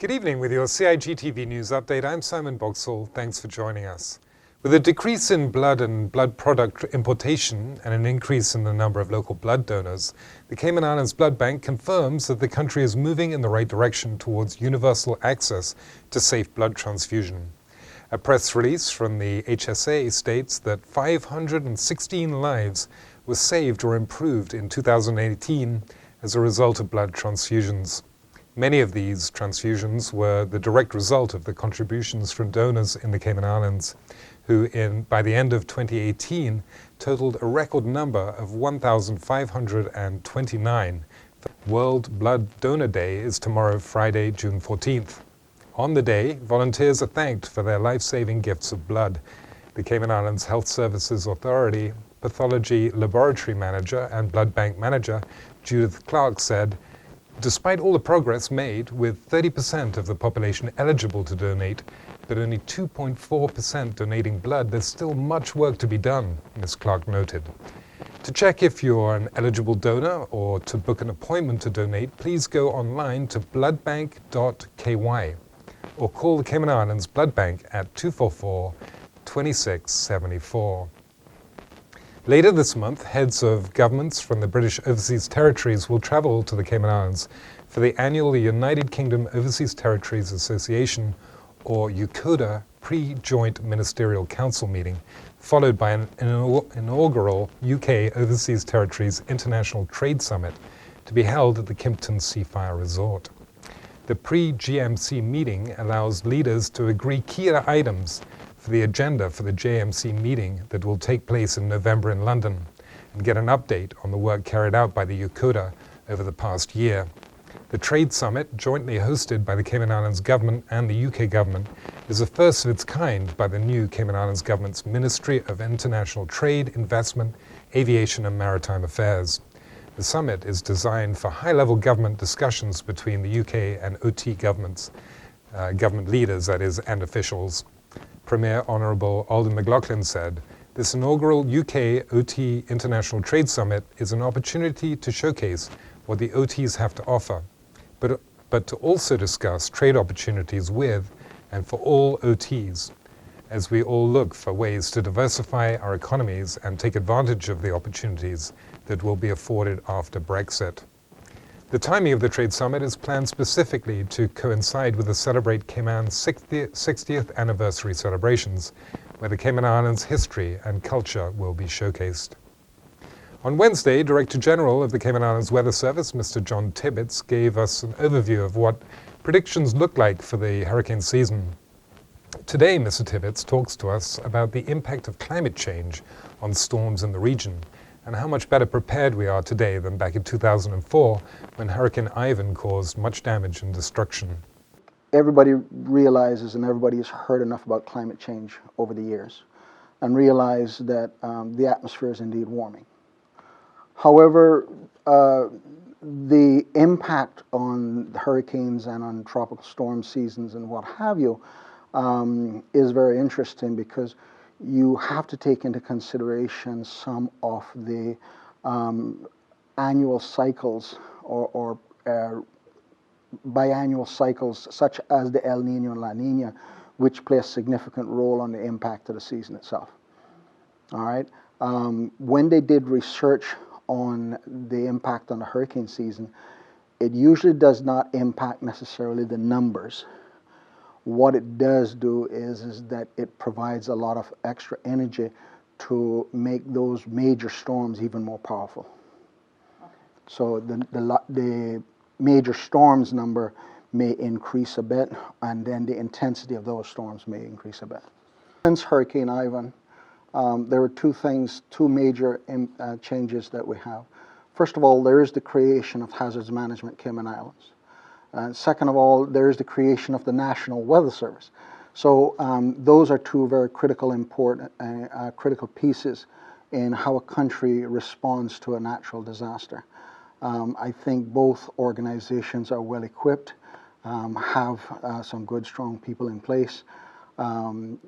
Good evening. With your CIGTV news update, I'm Simon BOXALL. Thanks for joining us. With a decrease in blood and blood product importation and an increase in the number of local blood donors, the Cayman Islands Blood Bank confirms that the country is moving in the right direction towards universal access to safe blood transfusion. A press release from the HSA states that 516 lives were saved or improved in 2018 as a result of blood transfusions. Many of these transfusions were the direct result of the contributions from donors in the Cayman Islands, who by the end of 2018 totaled a record number of 1,529. World Blood Donor Day is tomorrow, Friday, June 14th. On the day, volunteers are thanked for their life-saving gifts of blood. The Cayman Islands Health Services Authority Pathology Laboratory Manager and Blood Bank Manager Judith Clark said, "Despite all the progress made, with 30% of the population eligible to donate, but only 2.4% donating blood, there's still much work to be done," Ms. Clark noted. To check if you're an eligible donor or to book an appointment to donate, please go online to bloodbank.ky or call the Cayman Islands Blood Bank at 244-2674. Later this month, heads of governments from the British Overseas Territories will travel to the Cayman Islands for the annual United Kingdom Overseas Territories Association, or UKIOT pre-joint ministerial council meeting, followed by an inaugural UK Overseas Territories International Trade Summit to be held at the Kimpton Seafire Resort. The pre-GMC meeting allows leaders to agree key items for the agenda for the JMC meeting that will take place in November in London and get an update on the work carried out by the UKIOT over the past year. The Trade Summit, jointly hosted by the Cayman Islands government and the UK government, is the first of its kind by the new Cayman Islands government's Ministry of International Trade, Investment, Aviation and Maritime Affairs. The summit is designed for high-level government discussions between the UK and OT governments, government leaders, that is, and officials. Premier Honourable Alden McLaughlin said, "This inaugural UK OT International Trade Summit is an opportunity to showcase what the OTs have to offer, but to also discuss trade opportunities with and for all OTs, as we all look for ways to diversify our economies and take advantage of the opportunities that will be afforded after Brexit." The timing of the Trade Summit is planned specifically to coincide with the Celebrate Cayman's 60th anniversary celebrations, where the Cayman Islands history and culture will be showcased. On Wednesday, Director General of the Cayman Islands Weather Service, Mr. John Tibbetts, gave us an overview of what predictions look like for the hurricane season. Today, Mr. Tibbetts talks to us about the impact of climate change on storms in the region and how much better prepared we are today than back in 2004 when Hurricane Ivan caused much damage and destruction. Everybody realizes and everybody has heard enough about climate change over the years and realize that the atmosphere is indeed warming. However, the impact on hurricanes and on tropical storm seasons and what have you is very interesting, because you have to take into consideration some of the annual cycles or biannual cycles, such as the El Nino and La Nina, which play a significant role on the impact of the season itself. All right. When they did research on the impact on the hurricane season, it usually does not impact necessarily the numbers. What it does do is that it provides a lot of extra energy to make those major storms even more powerful. Okay. So the major storms number may increase a bit, and then the intensity of those storms may increase a bit. Since Hurricane Ivan, there were two major changes that we have. First of all, there is the creation of Hazards Management Cayman Islands. Second of all, there is the creation of the National Weather Service. So those are two very critical pieces in how a country responds to a natural disaster. I think both organizations are well equipped, have some good, strong people in place. From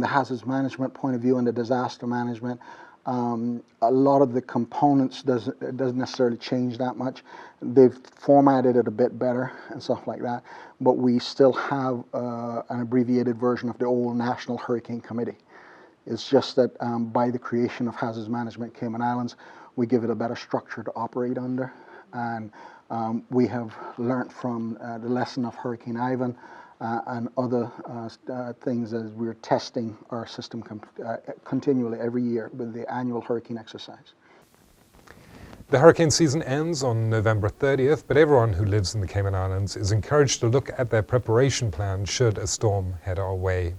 the hazards management point of view and the disaster management, A lot of the components doesn't necessarily change that much. They've formatted it a bit better and stuff like that, but we still have an abbreviated version of the old National Hurricane Committee. It's just that by the creation of Hazards Management Cayman Islands, we give it a better structure to operate under, and we have learned from the lesson of Hurricane Ivan and other things as we're testing our system continually every year with the annual hurricane exercise. The hurricane season ends on November 30th, but everyone who lives in the Cayman Islands is encouraged to look at their preparation plan should a storm head our way.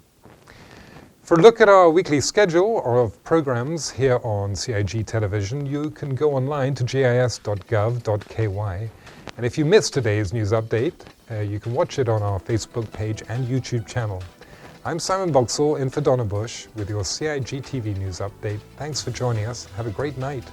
For a look at our weekly schedule of programs here on CIG Television, you can go online to gis.gov.ky. And if you missed today's news update, you can watch it on our Facebook page and YouTube channel. I'm Simon BOXALL in for Donna Bush with your CIGTV news update. Thanks for joining us. Have a great night.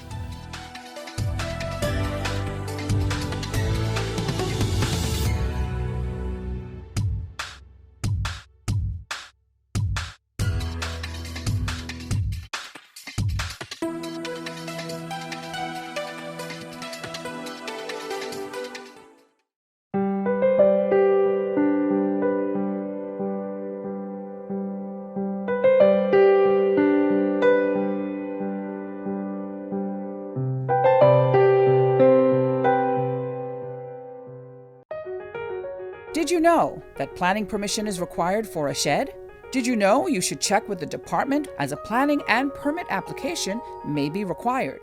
Did you know that planning permission is required for a shed? Did you know you should check with the department as a planning and permit application may be required?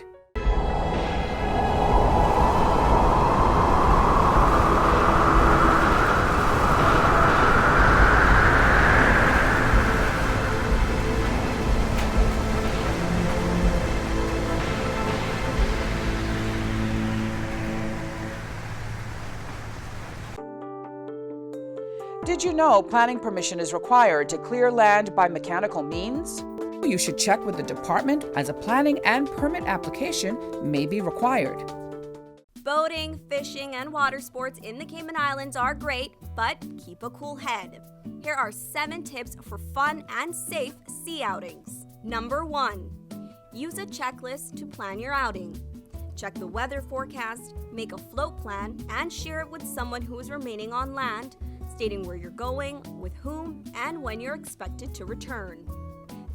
Did you know planning permission is required to clear land by mechanical means? You should check with the department as a planning and permit application may be required. Boating, fishing, and water sports in the Cayman Islands are great, but keep a cool head. Here are 7 tips for fun and safe sea outings. Number 1. Use a checklist to plan your outing. Check the weather forecast, make a float plan, and share it with someone who is remaining on land, stating where you're going, with whom, and when you're expected to return.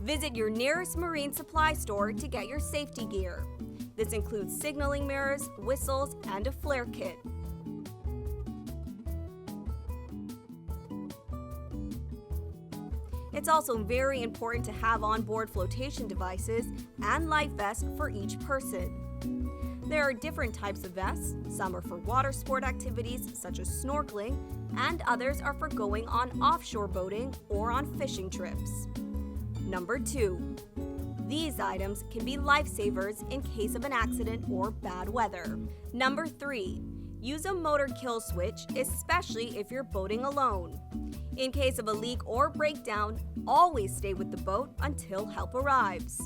Visit your nearest marine supply store to get your safety gear. This includes signaling mirrors, whistles, and a flare kit. It's also very important to have on-board flotation devices and life vests for each person. There are different types of vests. Some are for water sport activities such as snorkeling, and others are for going on offshore boating or on fishing trips. Number 2. These items can be lifesavers in case of an accident or bad weather. Number 3. Use a motor kill switch, especially if you're boating alone. In case of a leak or breakdown, always stay with the boat until help arrives.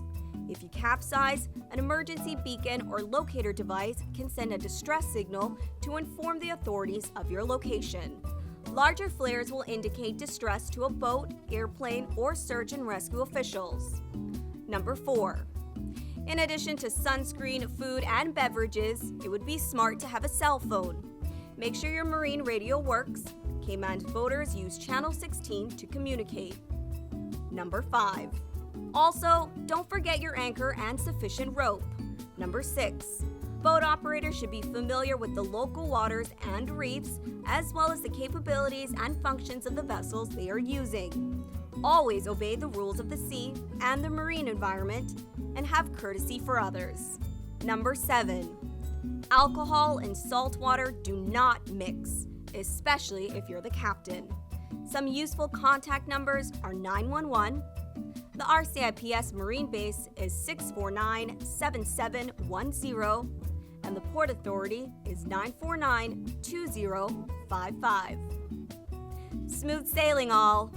If you capsize, an emergency beacon or locator device can send a distress signal to inform the authorities of your location. Larger flares will indicate distress to a boat, airplane, or search and rescue officials. Number 4. In addition to sunscreen, food, and beverages, it would be smart to have a cell phone. Make sure your marine radio works. Cayman boaters use Channel 16 to communicate. Number 5. Also, don't forget your anchor and sufficient rope. Number 6. Boat operators should be familiar with the local waters and reefs, as well as the capabilities and functions of the vessels they are using. Always obey the rules of the sea and the marine environment, and have courtesy for others. Number 7. Alcohol and salt water do not mix, especially if you're the captain. Some useful contact numbers are 911. The RCIPS Marine Base is 649-7710, and the Port Authority is 949-2055. Smooth sailing, all!